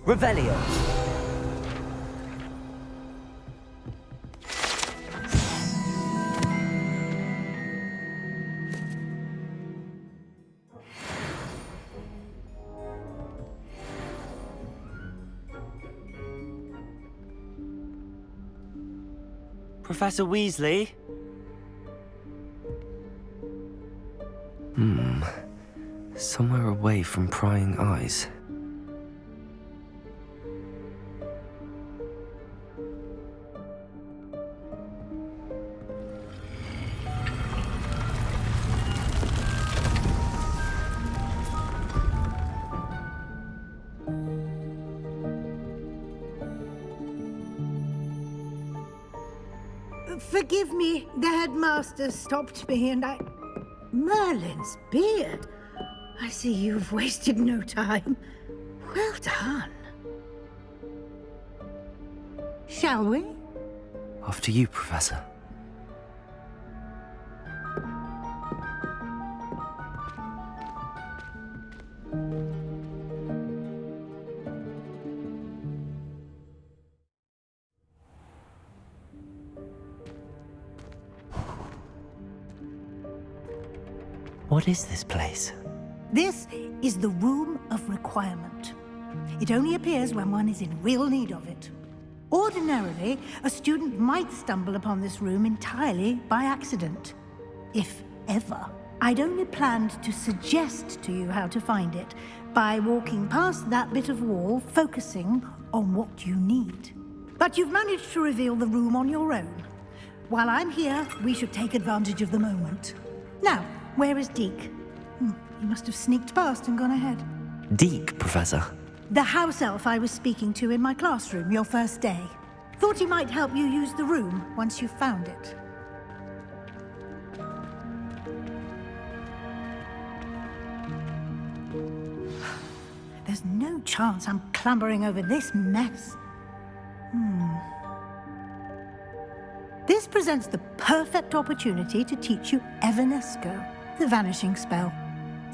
Revelio. Professor Weasley? Somewhere away from prying eyes. Forgive me, the headmaster stopped me and I... Merlin's beard. I see you've wasted no time. Well done. Shall we? After you, Professor. What is this place? This is the Room of Requirement. It only appears when one is in real need of it. Ordinarily, a student might stumble upon this room entirely by accident, if ever. I'd only planned to suggest to you how to find it by walking past that bit of wall, focusing on what you need. But you've managed to reveal the room on your own. While I'm here, we should take advantage of the moment. Now, where is Deke? He must have sneaked past and gone ahead. Deke, Professor. The house elf I was speaking to in my classroom your first day. Thought he might help you use the room once you've found it. There's no chance I'm clambering over this mess. This presents the perfect opportunity to teach you Evanesco, the vanishing spell.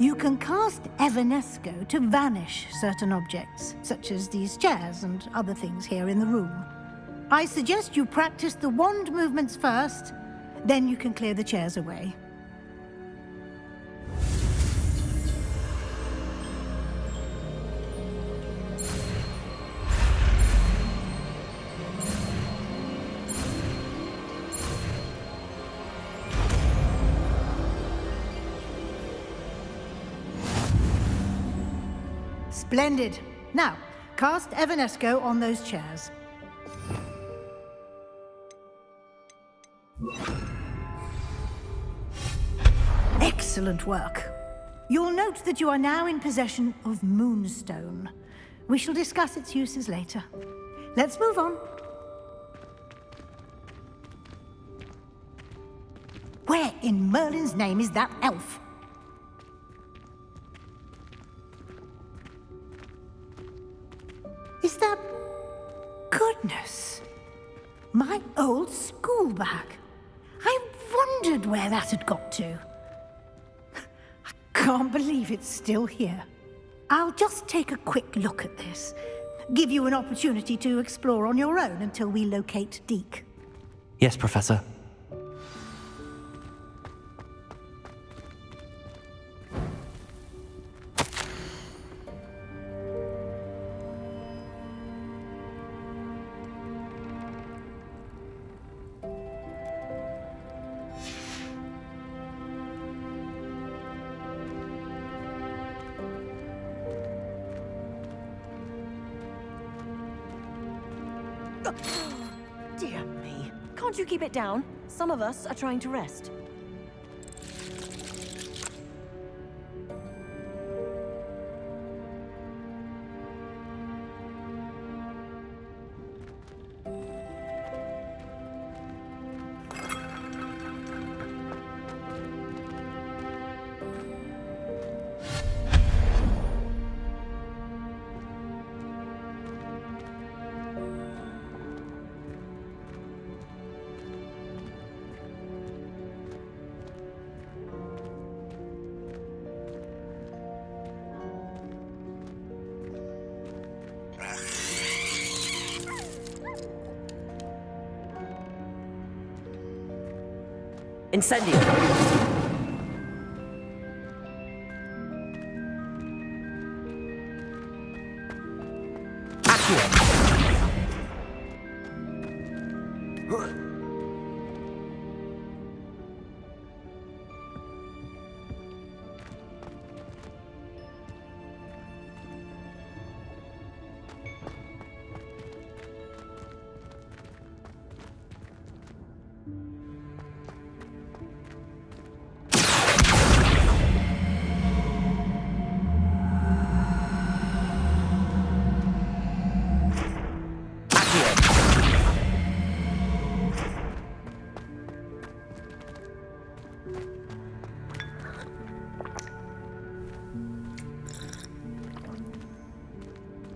You can cast Evanesco to vanish certain objects, such as these chairs and other things here in the room. I suggest you practice the wand movements first, then you can clear the chairs away. Splendid. Now, cast Evanesco on those chairs. Excellent work. You'll note that you are now in possession of Moonstone. We shall discuss its uses later. Let's move on. Where in Merlin's name is that elf? Is that... Goodness! My old school bag. I wondered where that had got to. I can't believe it's still here. I'll just take a quick look at this. Give you an opportunity to explore on your own until we locate Deke. Yes, Professor. Dear me. Can't you keep it down? Some of us are trying to rest. Incendio! Accio!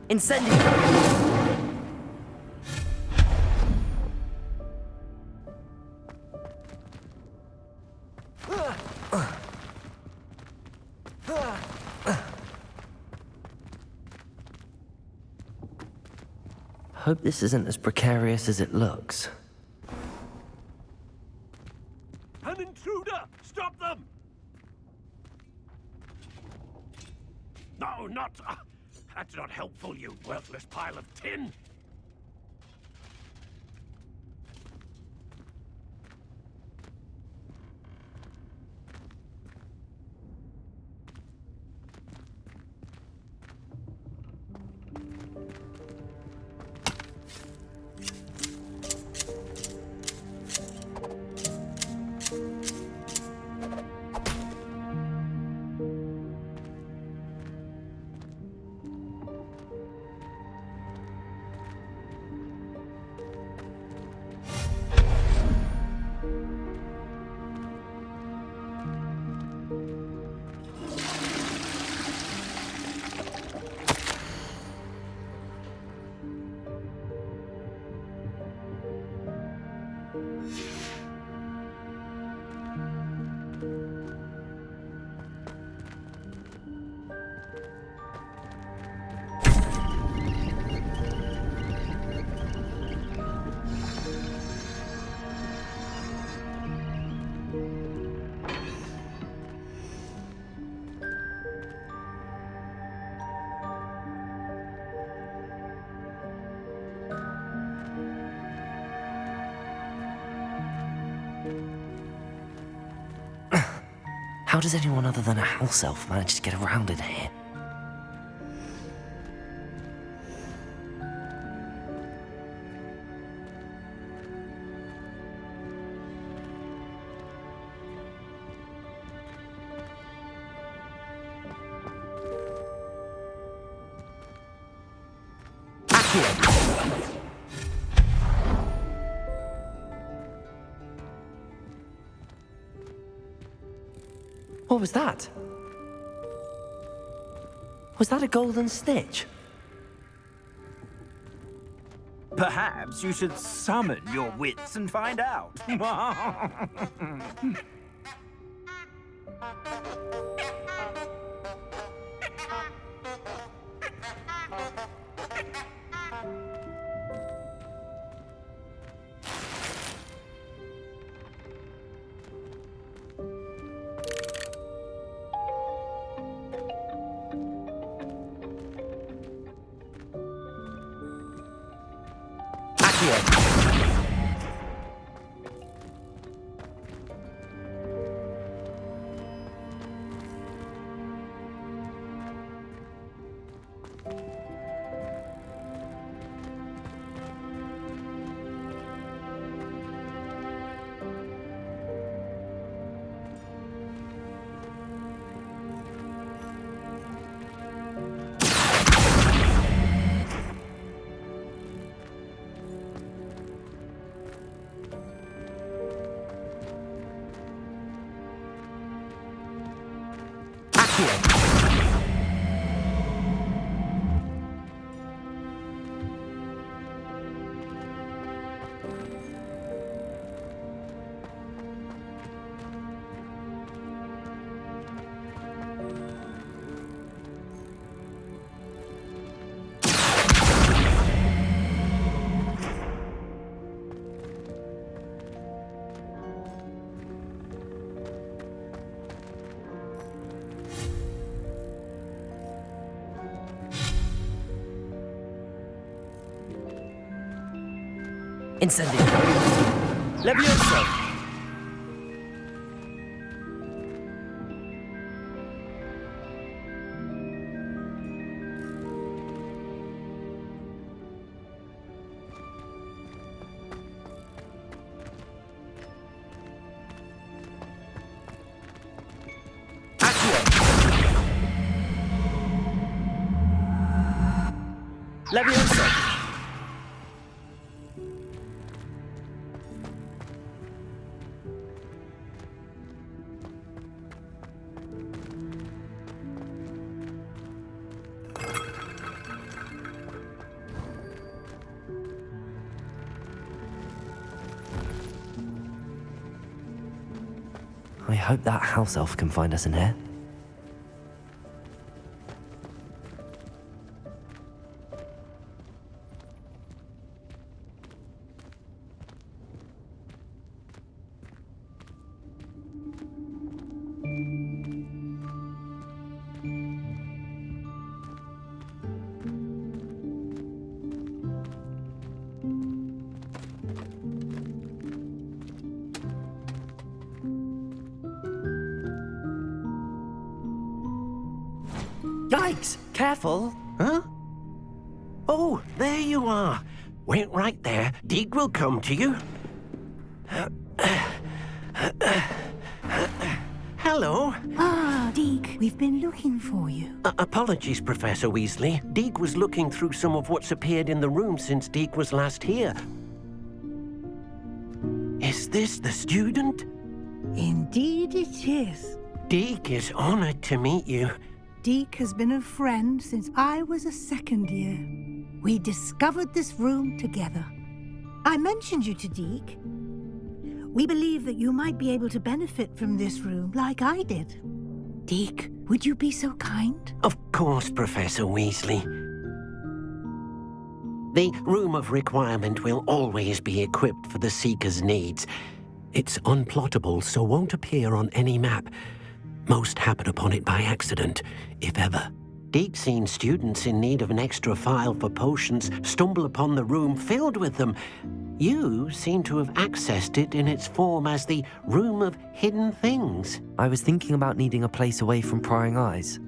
Incendio! Hope this isn't as precarious as it looks. An intruder! Stop them! No, not... that's not helpful, you worthless pile of tin! How does anyone other than a house elf manage to get around in here? What was that? Was that a golden snitch? Perhaps you should summon your wits and find out. Incendio. Levioso. Levioso. I hope that house elf can find us in here. Yikes! Careful! Huh? Oh, there you are. Wait right there. Deek will come to you. Hello. Ah, Deke, we've been looking for you. Apologies, Professor Weasley. Deek was looking through some of what's appeared in the room since Deek was last here. Is this the student? Indeed it is. Deek is honored to meet you. Deke has been a friend since I was a second year. We discovered this room together. I mentioned you to Deke. We believe that you might be able to benefit from this room like I did. Deke, would you be so kind? Of course, Professor Weasley. The Room of Requirement will always be equipped for the Seeker's needs. It's unplottable, so won't appear on any map. Most happen upon it by accident, if ever. Deke's seen students in need of an extra file for potions stumble upon the room filled with them. You seem to have accessed it in its form as the Room of Hidden Things. I was thinking about needing a place away from prying eyes.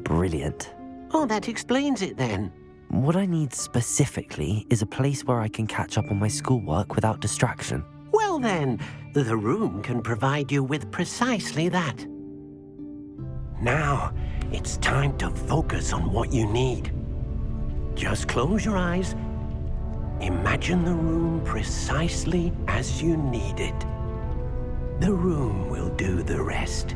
Brilliant. Oh, that explains it then. What I need specifically is a place where I can catch up on my schoolwork without distraction. Well then, the room can provide you with precisely that. Now, it's time to focus on what you need. Just close your eyes. Imagine the room precisely as you need it. The room will do the rest.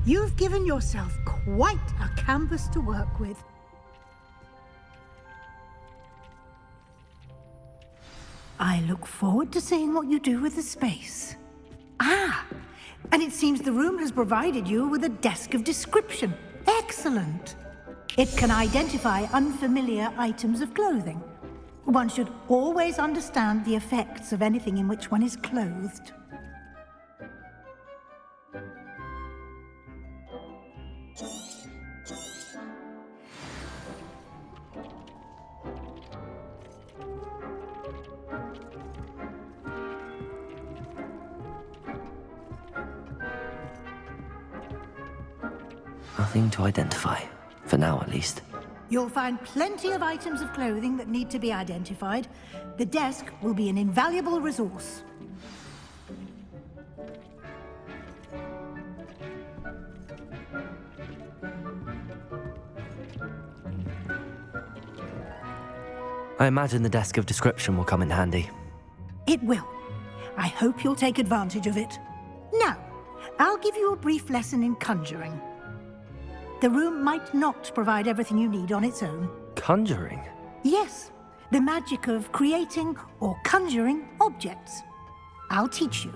You've given yourself quite a canvas to work with. I look forward to seeing what you do with the space. Ah, and it seems the room has provided you with a desk of description. Excellent. It can identify unfamiliar items of clothing. One should always understand the effects of anything in which one is clothed. Nothing to identify, for now at least. You'll find plenty of items of clothing that need to be identified. The desk will be an invaluable resource. I imagine the desk of description will come in handy. It will. I hope you'll take advantage of it. Now, I'll give you a brief lesson in conjuring. The room might not provide everything you need on its own. Conjuring? Yes, the magic of creating or conjuring objects. I'll teach you.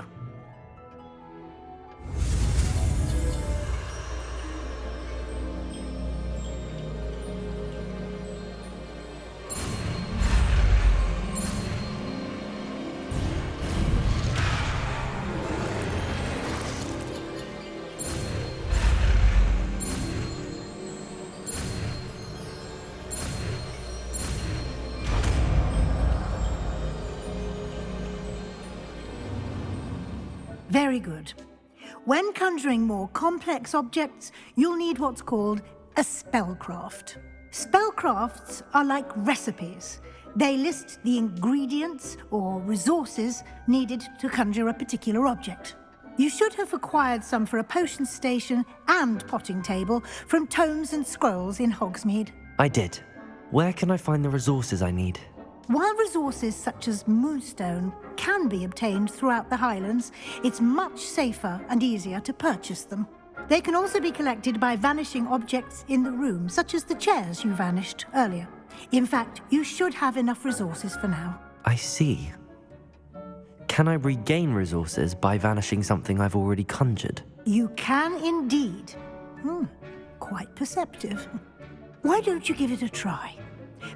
Very good. When conjuring more complex objects, you'll need what's called a spellcraft. Spellcrafts are like recipes. They list the ingredients or resources needed to conjure a particular object. You should have acquired some for a potion station and potting table from tomes and scrolls in Hogsmeade. I did. Where can I find the resources I need? While resources such as moonstone can be obtained throughout the Highlands, it's much safer and easier to purchase them. They can also be collected by vanishing objects in the room, such as the chairs you vanished earlier. In fact, you should have enough resources for now. I see. Can I regain resources by vanishing something I've already conjured? You can indeed. Quite perceptive. Why don't you give it a try?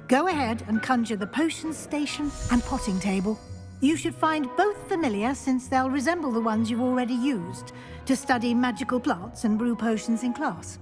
Go ahead and conjure the potion station and potting table. You should find both familiar, since they'll resemble the ones you've already used to study magical plants and brew potions in class.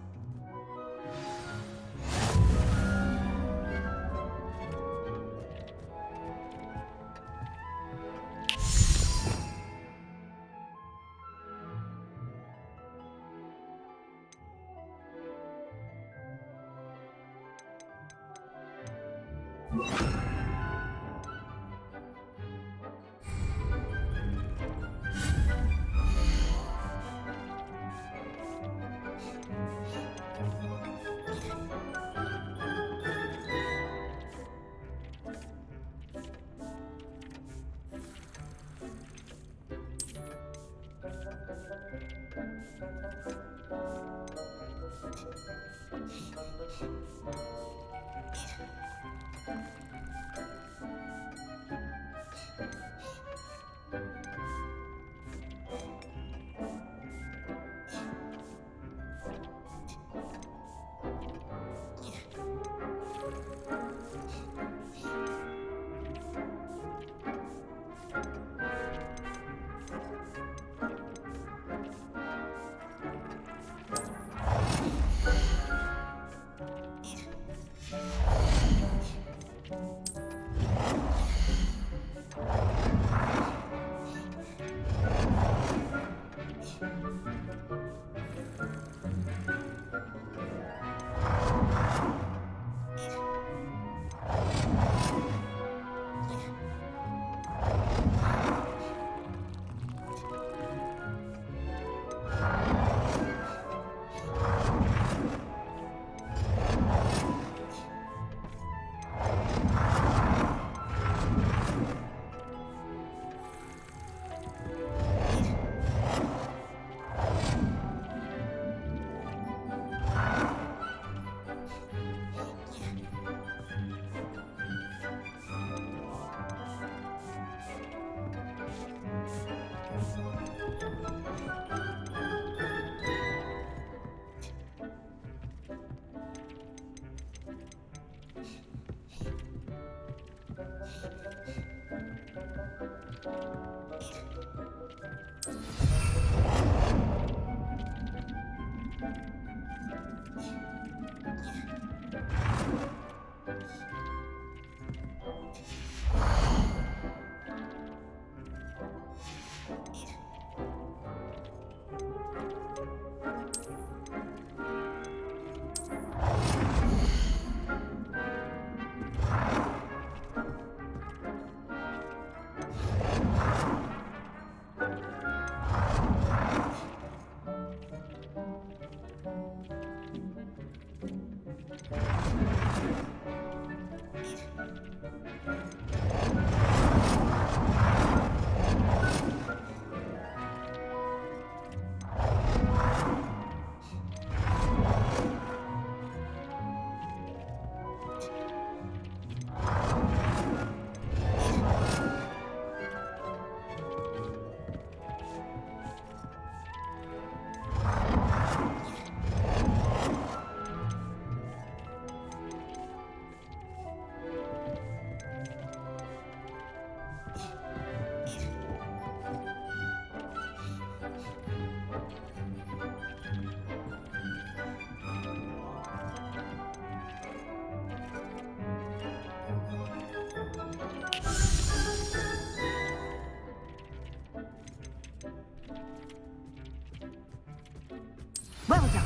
Well done.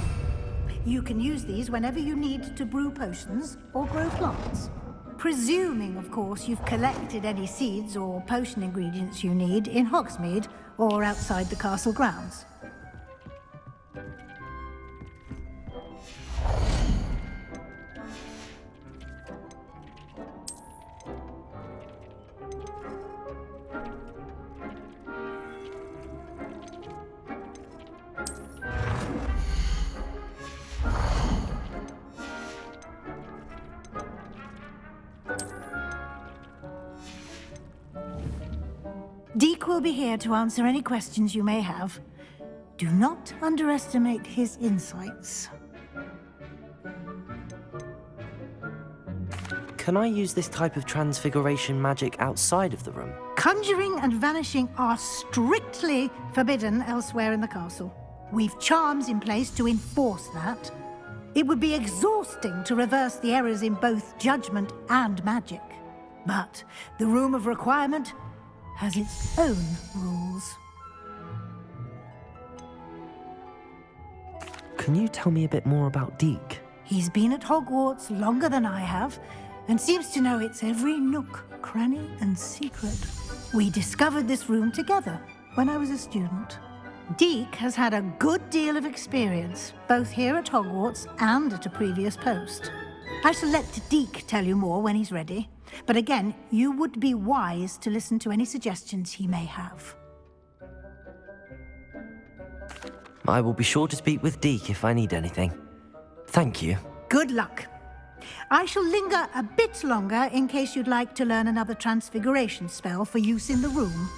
You can use these whenever you need to brew potions or grow plants. Presuming, of course, you've collected any seeds or potion ingredients you need in Hogsmeade or outside the castle grounds. Deke will be here to answer any questions you may have. Do not underestimate his insights. Can I use this type of transfiguration magic outside of the room? Conjuring and vanishing are strictly forbidden elsewhere in the castle. We've charms in place to enforce that. It would be exhausting to reverse the errors in both judgment and magic. But the Room of Requirement has its own rules. Can you tell me a bit more about Deke? He's been at Hogwarts longer than I have, and seems to know its every nook, cranny, and secret. We discovered this room together when I was a student. Deke has had a good deal of experience, both here at Hogwarts and at a previous post. I shall let Deke tell you more when he's ready. But again, you would be wise to listen to any suggestions he may have. I will be sure to speak with Deke if I need anything. Thank you. Good luck. I shall linger a bit longer in case you'd like to learn another transfiguration spell for use in the room.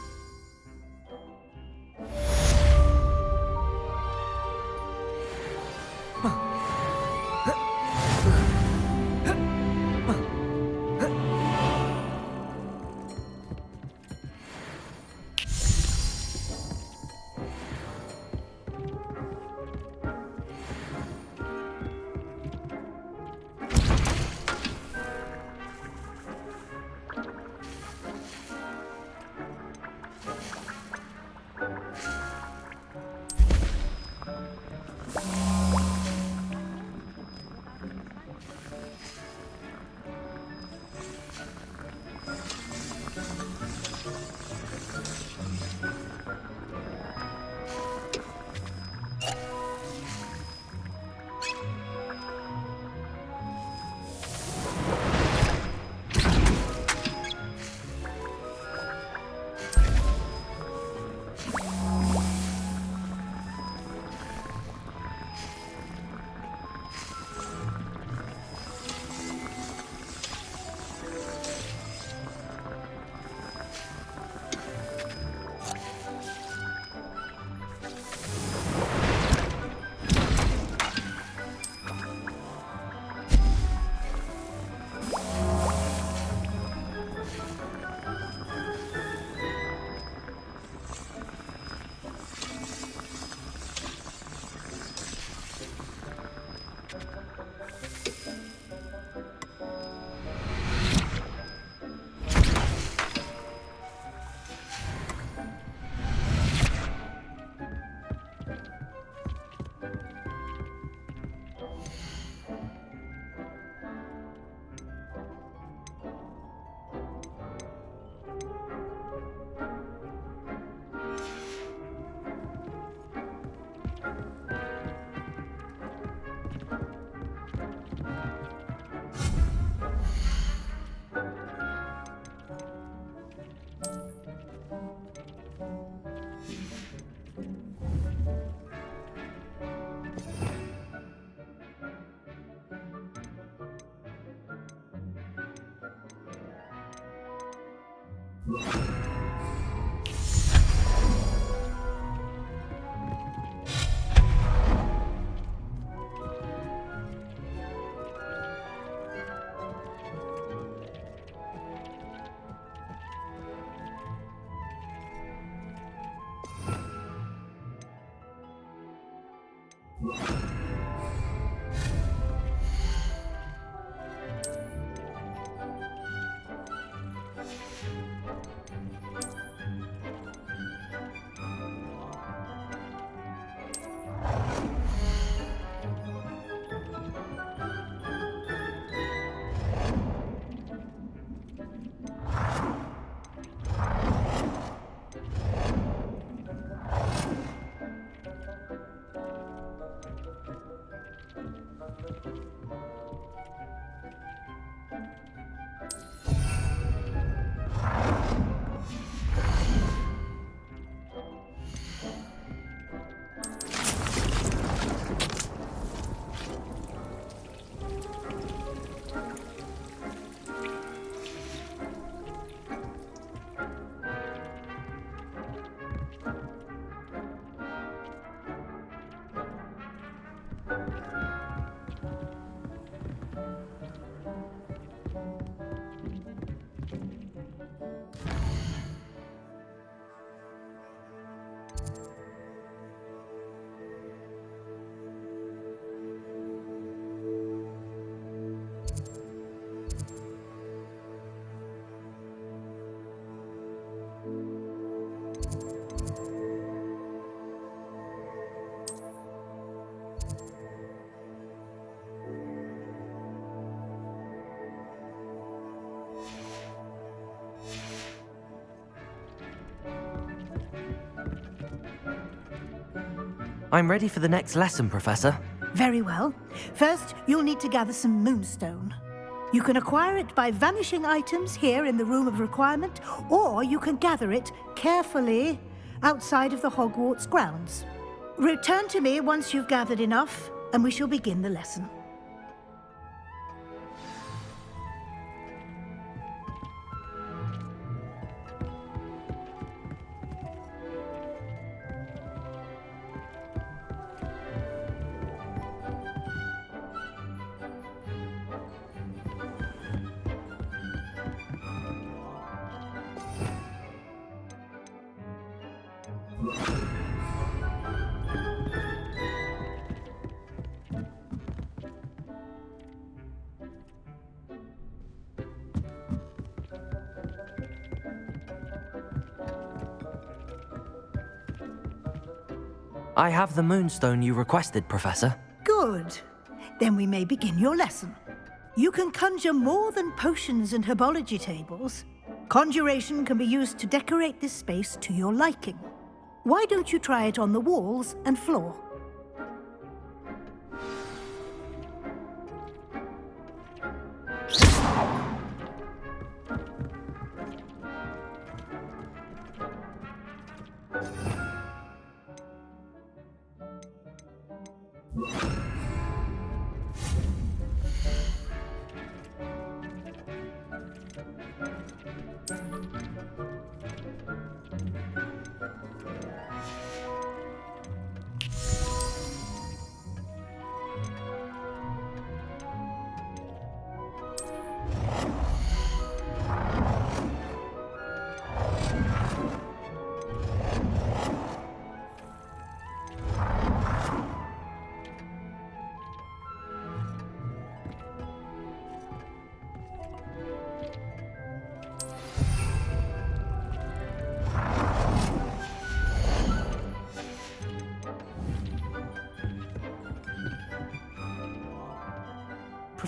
I'm ready for the next lesson, Professor. Very well. First, you'll need to gather some moonstone. You can acquire it by vanishing items here in the Room of Requirement, or you can gather it carefully outside of the Hogwarts grounds. Return to me once you've gathered enough, and we shall begin the lesson. I have the moonstone you requested, Professor. Good. Then we may begin your lesson. You can conjure more than potions and herbology tables. Conjuration can be used to decorate this space to your liking. Why don't you try it on the walls and floor?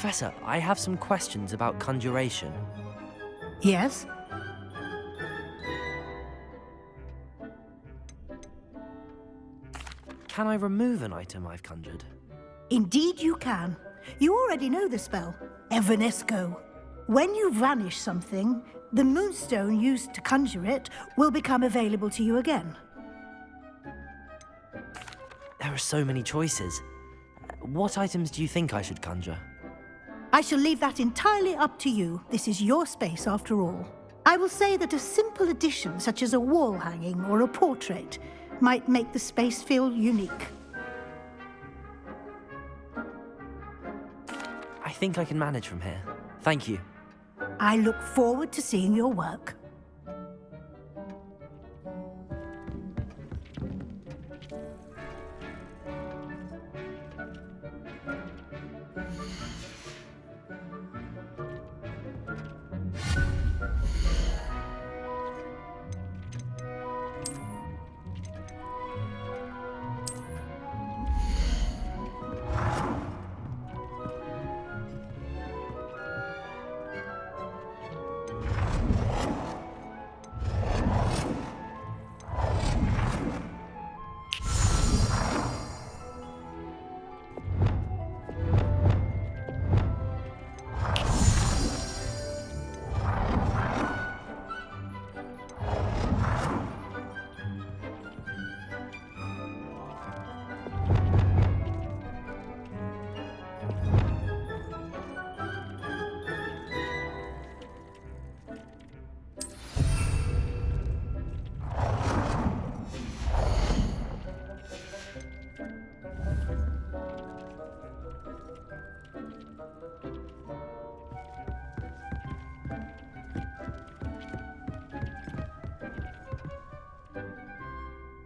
Professor, I have some questions about conjuration. Yes? Can I remove an item I've conjured? Indeed you can. You already know the spell, Evanesco. When you vanish something, the moonstone used to conjure it will become available to you again. There are so many choices. What items do you think I should conjure? I shall leave that entirely up to you. This is your space after all. I will say that a simple addition such as a wall hanging or a portrait might make the space feel unique. I think I can manage from here. Thank you. I look forward to seeing your work.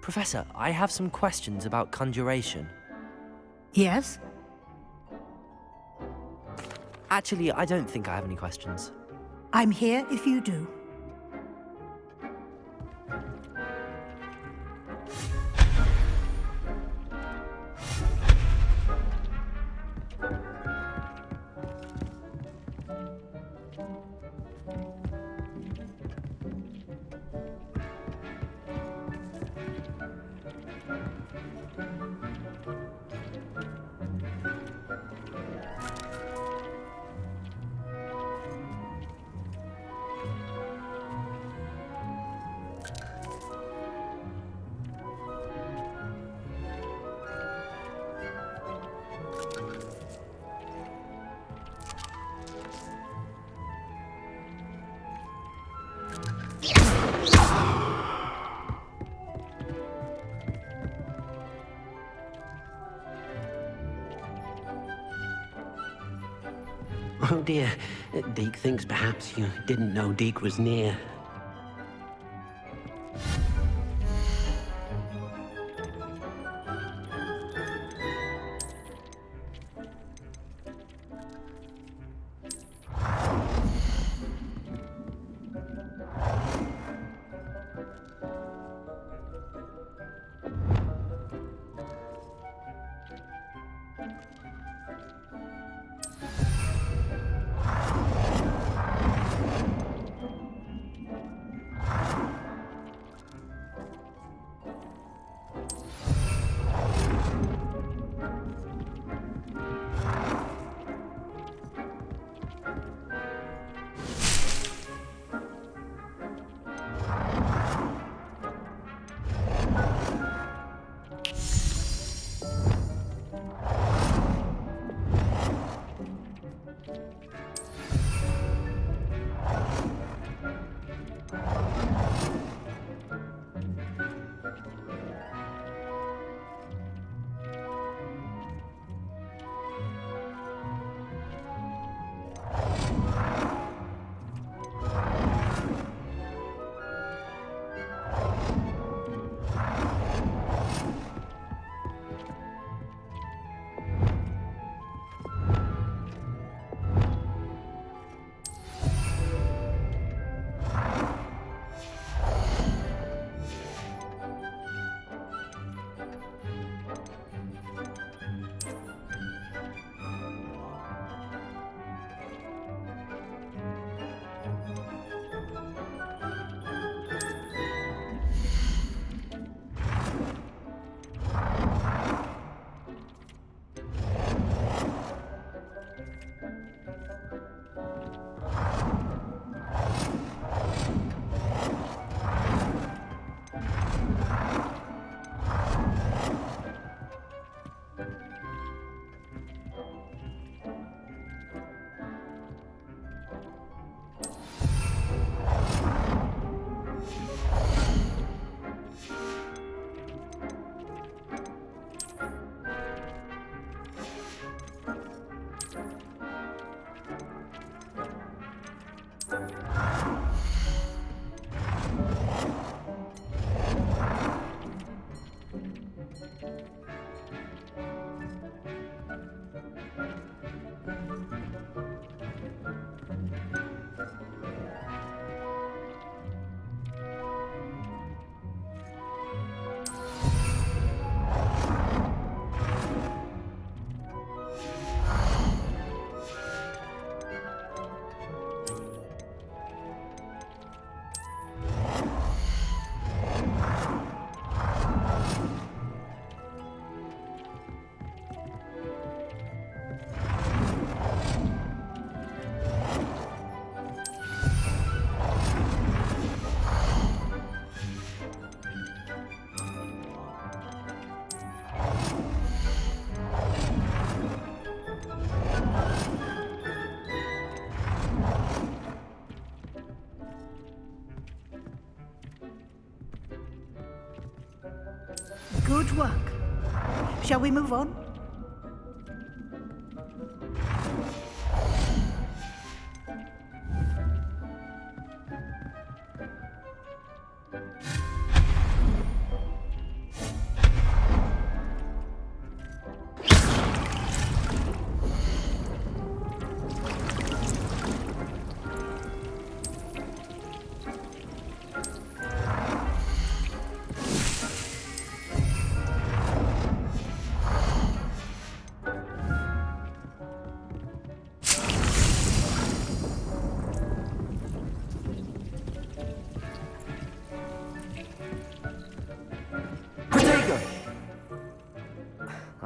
Professor, I have some questions about conjuration. Yes? Actually, I don't think I have any questions. I'm here if you do. Oh dear. Deke thinks perhaps you didn't know Deke was near. Good work. Shall we move on?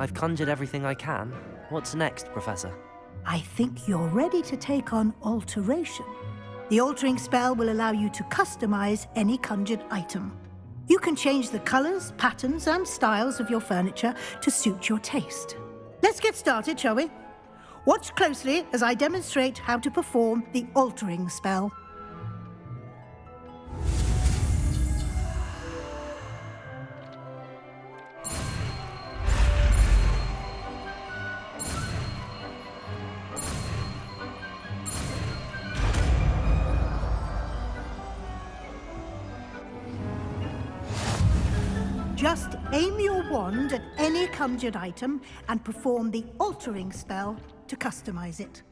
I've conjured everything I can. What's next, Professor? I think you're ready to take on alteration. The altering spell will allow you to customize any conjured item. You can change the colors, patterns, and styles of your furniture to suit your taste. Let's get started, shall we? Watch closely as I demonstrate how to perform the altering spell. Just aim your wand at any conjured item and perform the altering spell to customize it.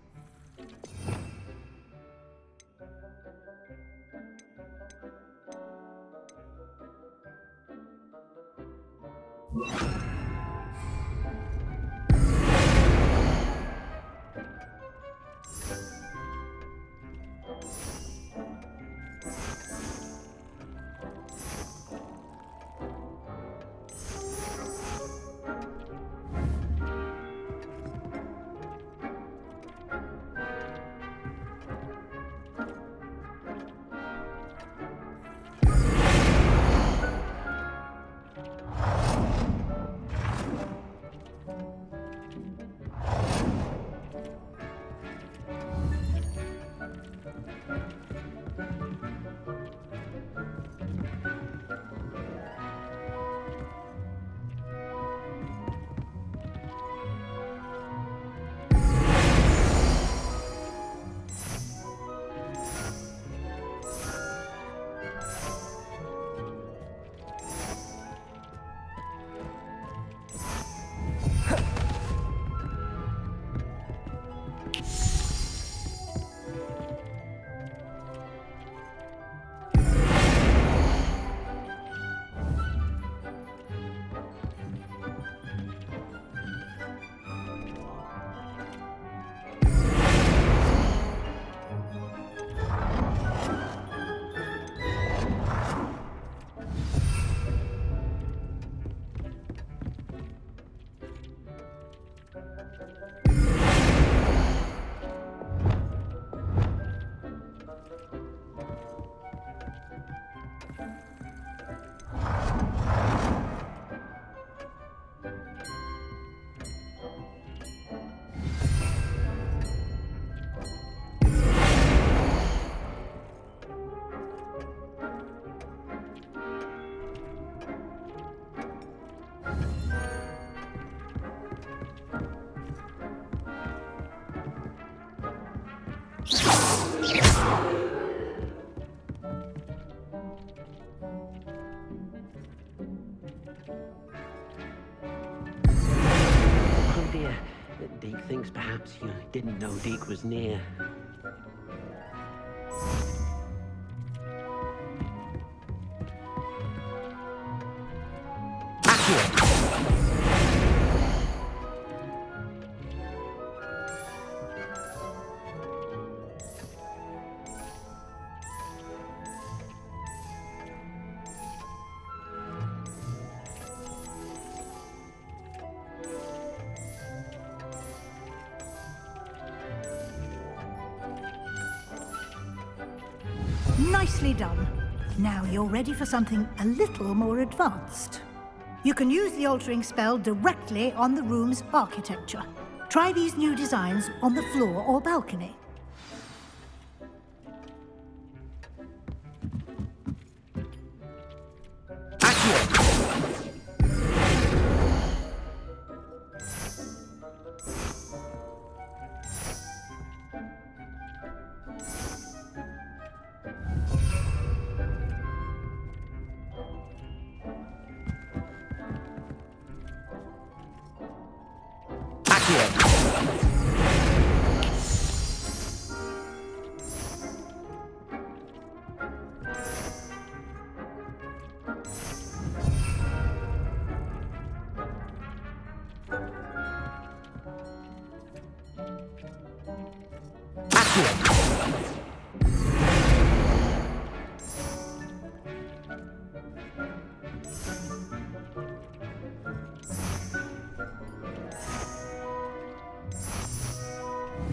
Oh dear. Deke thinks perhaps you didn't know Deke was near. Nicely done. Now you're ready for something a little more advanced. You can use the altering spell directly on the room's architecture. Try these new designs on the floor or balcony.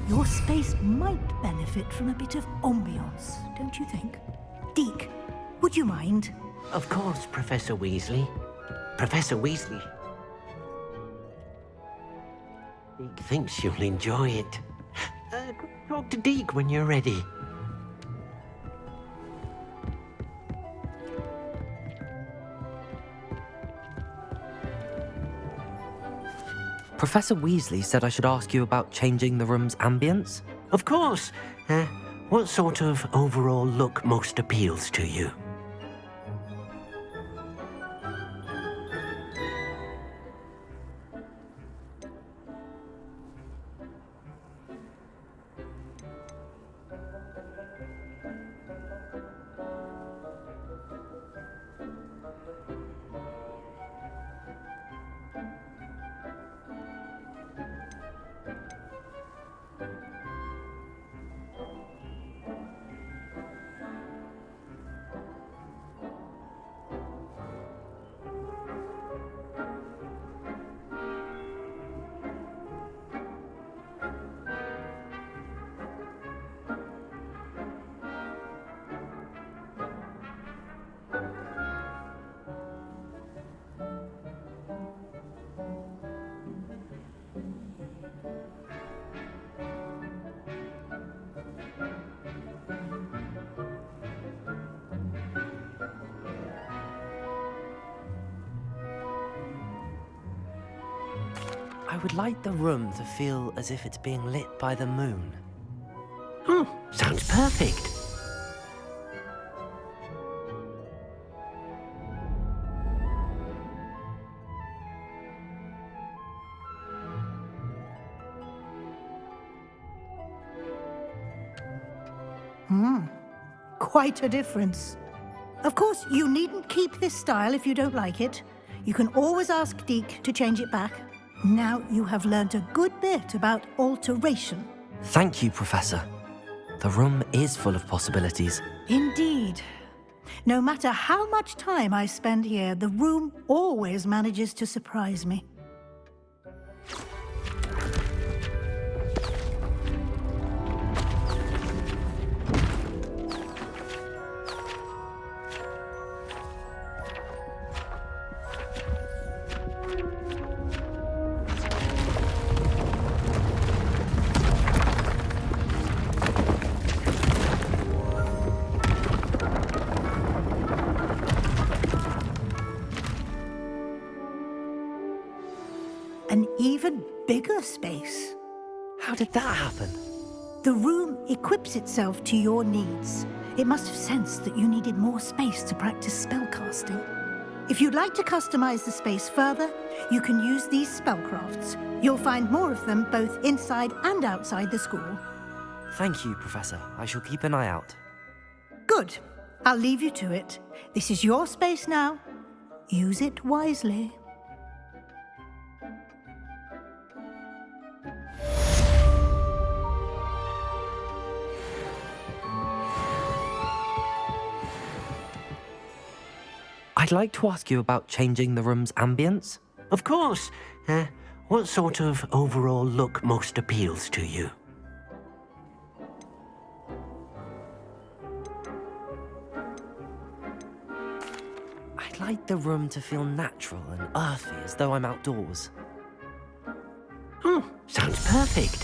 Your space might benefit from a bit of ambiance, don't you think? Deke, would you mind? Of course, Professor Weasley. Professor Weasley. Deke thinks you'll enjoy it. Talk to Deke when you're ready. Professor Weasley said I should ask you about changing the room's ambience. Of course. What sort of overall look most appeals to you? I would like the room to feel as if it's being lit by the moon. Sounds perfect. Quite a difference. Of course, you needn't keep this style if you don't like it. You can always ask Deke to change it back. Now you have learnt a good bit about alteration. Thank you, Professor. The room is full of possibilities. Indeed. No matter how much time I spend here, the room always manages to surprise me. An even bigger space. How did that happen? The room equips itself to your needs. It must have sensed that you needed more space to practice spellcasting. If you'd like to customize the space further, you can use these spellcrafts. You'll find more of them both inside and outside the school. Thank you, Professor. I shall keep an eye out. Good. I'll leave you to it. This is your space now. Use it wisely. I'd like to ask you about changing the room's ambience. Of course. What sort of overall look most appeals to you? I'd like the room to feel natural and earthy, as though I'm outdoors. Sounds perfect.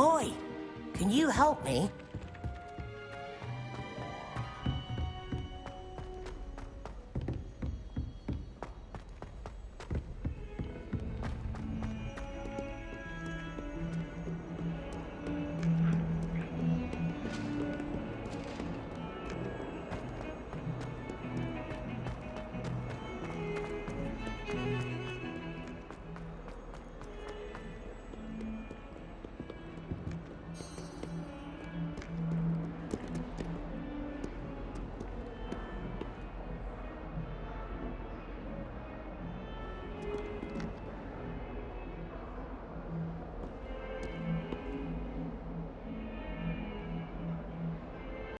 Oi, can you help me?